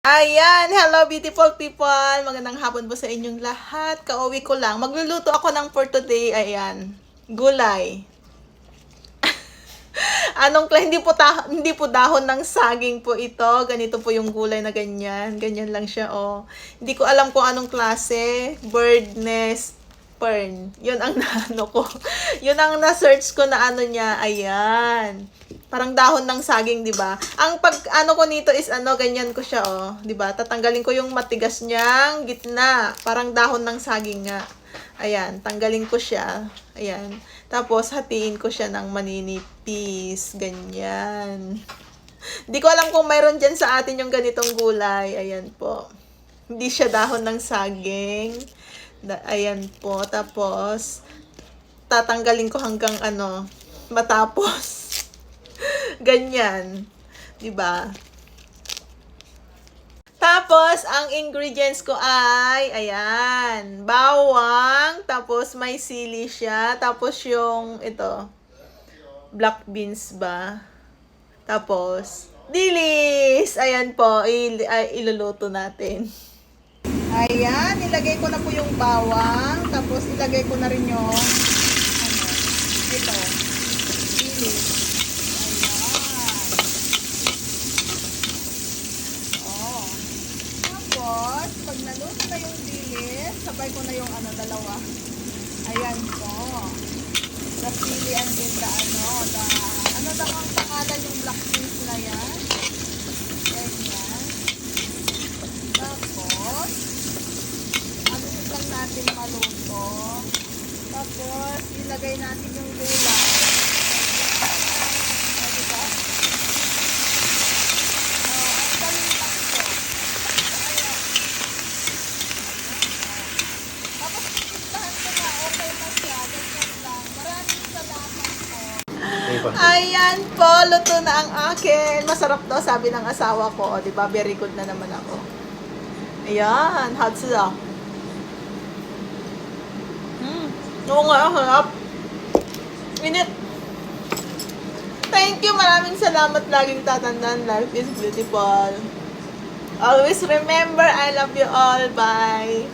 Ayan, hello beautiful people. Magandang hapon po sa inyong lahat. Kauwi ko lang. Magluluto ako ng for today. Ayan, gulay. Hindi po dahon ng saging po ito. Ganito po yung gulay na ganyan. Ganyan lang siya, oh. Hindi ko alam kung anong klase. Bird nest fern. Yun ang naano ko. Yun ang na-search ko na ano niya. Ayan. Parang dahon ng saging, 'di ba? Ang pag ano ko nito is ganyan ko siya, oh, 'di ba? Tatanggalin ko yung matigas niyang gitna, parang dahon ng saging nga. Ayan, tanggalin ko siya. Ayan. Tapos hatiin ko siya ng maninipis, ganyan. Hindi ko alam kung mayroon diyan sa atin yung ganitong gulay. Ayan po. Hindi siya dahon ng saging. Ayan po. Tapos tatanggalin ko hanggang matapos. Ganyan, 'di ba? Tapos ang ingredients ko ay ayan, bawang, tapos may sili siya, tapos yung black beans ba? Tapos dilis. Ayan po, iluluto natin. Ayan, ilagay ko na po yung bawang, tapos ilagay ko na rin yung dilis. Tapos, pag naluto na yung dilis, sabay ko na yung dalawa. Ayan po. Nasili and din ano daw ang pangalan yung black beans na yan. Ganyan. Tapos, lang natin maluto. Tapos, ilagay natin yung gulay. Ayan po, luto na ang akin. Masarap daw, sabi ng asawa ko. O, diba? Very good na naman ako. Ayan, hot sila. Oo nga, harap. Init. Thank you, maraming salamat. Laging tatandaan, life is beautiful. Always remember, I love you all. Bye.